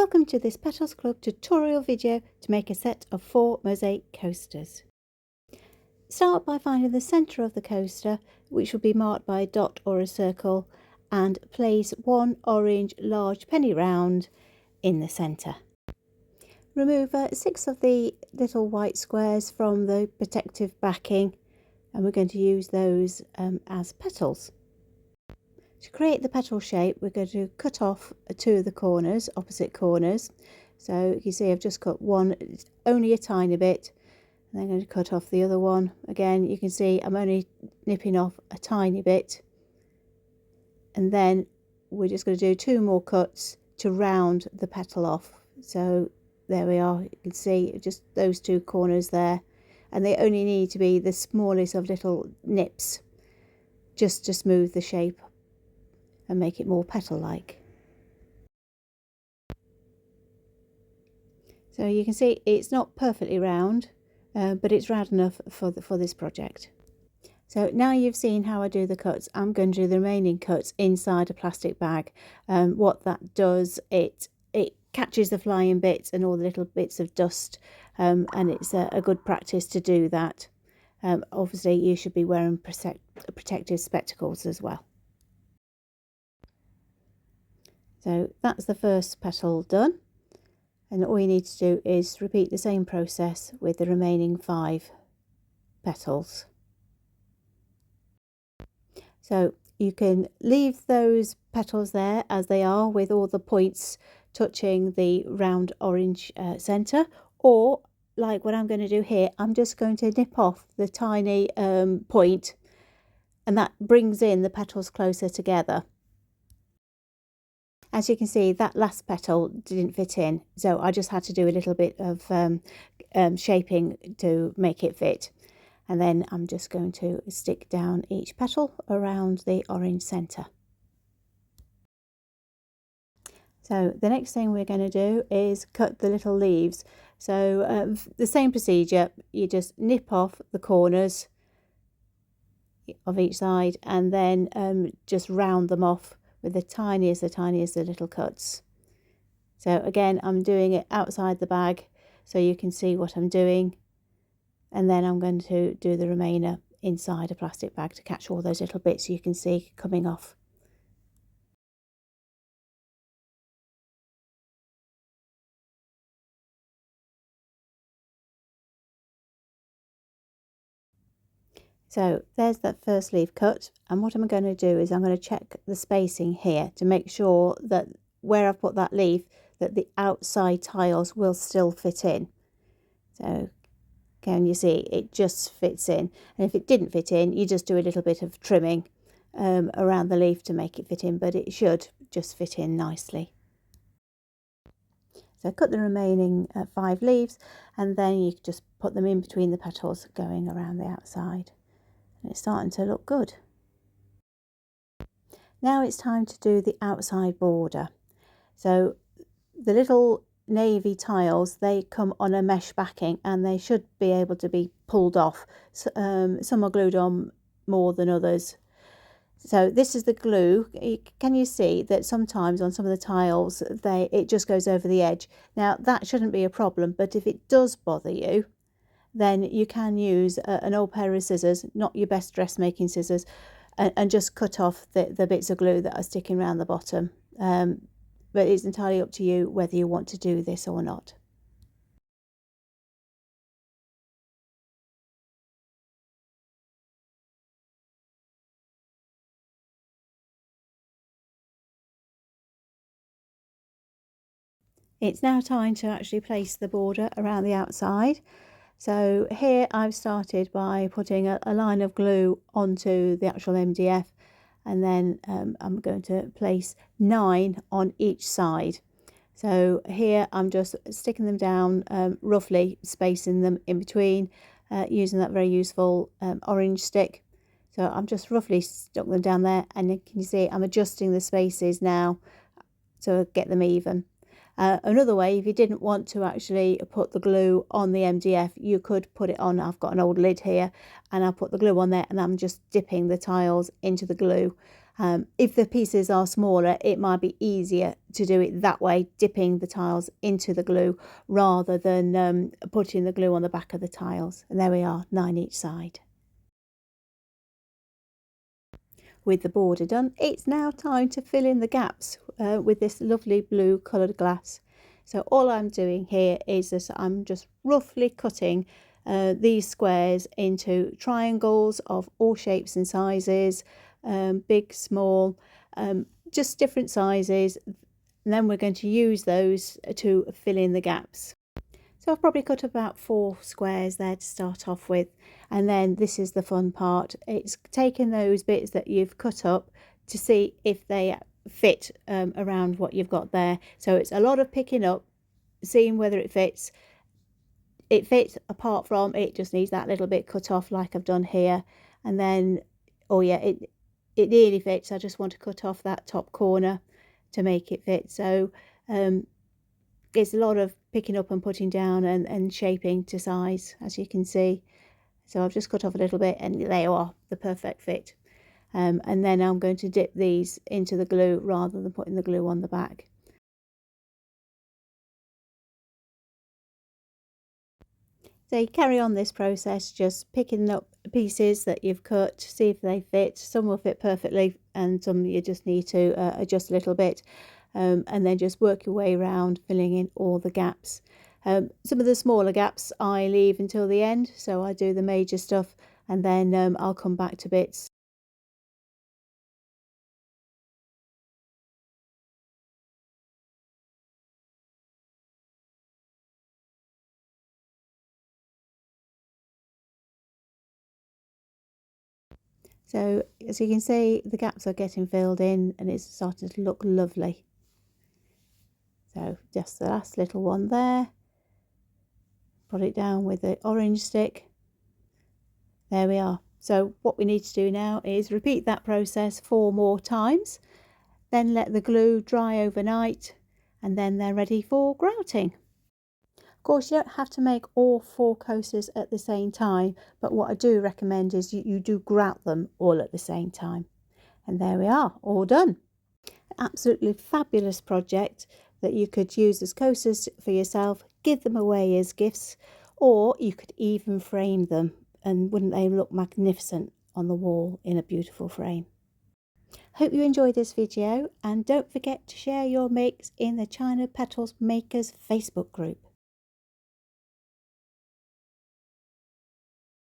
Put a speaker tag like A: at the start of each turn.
A: Welcome to this Petals Club tutorial video to make a set of 4 mosaic coasters. Start by finding the centre of the coaster, which will be marked by a dot or a circle, and place one orange large penny round in the centre. Remove 6 of the little white squares from the protective backing, and we're going to use those as petals. To create the petal shape, we're going to cut off 2 of the corners, opposite corners. So you can see I've just cut one, only a tiny bit, and then I'm going to cut off the other one. Again, you can see I'm only nipping off a tiny bit, and then we're just going to do 2 more cuts to round the petal off. So there we are, you can see just those 2 corners there, and they only need to be the smallest of little nips just to smooth the shape and make it more petal-like. So you can see it's not perfectly round, but it's round enough for this project. So now you've seen how I do the cuts, I'm going to do the remaining cuts inside a plastic bag. What that does, it catches the flying bits and all the little bits of dust, and it's a good practice to do that. Obviously you should be wearing protective spectacles as well. So that's the first petal done, and all you need to do is repeat the same process with the remaining 5 petals. So you can leave those petals there as they are with all the points touching the round orange centre, or like what I'm going to do here, I'm just going to nip off the tiny point, and that brings in the petals closer together. As you can see, that last petal didn't fit in, so I just had to do a little bit of shaping to make it fit. And then I'm just going to stick down each petal around the orange centre. So the next thing we're going to do is cut the little leaves. So the same procedure, you just nip off the corners of each side, and then just round them off with the tiniest of little cuts. So again, I'm doing it outside the bag so you can see what I'm doing, and then I'm going to do the remainder inside a plastic bag to catch all those little bits you can see coming off. So there's that first leaf cut, and what I'm going to do is I'm going to check the spacing here to make sure that where I've put that leaf, that the outside tiles will still fit in. So can you see it just fits in, and if it didn't fit in, you just do a little bit of trimming around the leaf to make it fit in, but it should just fit in nicely. So cut the remaining 5 leaves, and then you just put them in between the petals going around the outside. It's starting to look good. Now it's time to do the outside border. So the little navy tiles, they come on a mesh backing, and they should be able to be pulled off. Some are glued on more than others. So this is the glue. Can you see that sometimes on some of the tiles it just goes over the edge? Now that shouldn't be a problem, but if it does bother you, then you can use an old pair of scissors, not your best dressmaking scissors, and just cut off the bits of glue that are sticking around the bottom. But it's entirely up to you whether you want to do this or not. It's now time to actually place the border around the outside. So here I've started by putting a line of glue onto the actual MDF, and then I'm going to place 9 on each side. So here I'm just sticking them down, roughly spacing them in between, using that very useful orange stick. So I'm just roughly stuck them down there, and you can see I'm adjusting the spaces now to get them even. Another way, if you didn't want to actually put the glue on the MDF, you could put it on. I've got an old lid here, and I'll put the glue on there, and I'm just dipping the tiles into the glue, If the pieces are smaller, it might be easier to do it that way, dipping the tiles into the glue rather than putting the glue on the back of the tiles. And there we are, 9 each side. With the border done, it's now time to fill in the gaps with this lovely blue coloured glass. So all I'm doing here is that I'm just roughly cutting these squares into triangles of all shapes and sizes, big, small, just different sizes. And then we're going to use those to fill in the gaps. So I've probably cut about 4 squares there to start off with, and then this is the fun part. It's taking those bits that you've cut up to see if they fit around what you've got there. So it's a lot of picking up, seeing whether it fits. It fits, apart from it just needs that little bit cut off like I've done here, and then oh yeah, it nearly fits. I just want to cut off that top corner to make it fit. So it's a lot of picking up and putting down and shaping to size, as you can see. So I've just cut off a little bit and they are the perfect fit. And then I'm going to dip these into the glue rather than putting the glue on the back. So you carry on this process, just picking up pieces that you've cut, see if they fit. Some will fit perfectly and some you just need to adjust a little bit. And then just work your way around, filling in all the gaps. Some of the smaller gaps I leave until the end, so I do the major stuff and then I'll come back to bits. So as you can see, the gaps are getting filled in and it's starting to look lovely. So just the last little one there. Put it down with the orange stick. There we are. So what we need to do now is repeat that process 4 more times, then let the glue dry overnight, and then they're ready for grouting. Of course, you don't have to make all 4 coasters at the same time, but what I do recommend is you do grout them all at the same time. And there we are, all done. Absolutely fabulous project that you could use as coasters for yourself, give them away as gifts, or you could even frame them, and wouldn't they look magnificent on the wall in a beautiful frame. Hope you enjoyed this video, and don't forget to share your makes in the China Petals Makers Facebook group.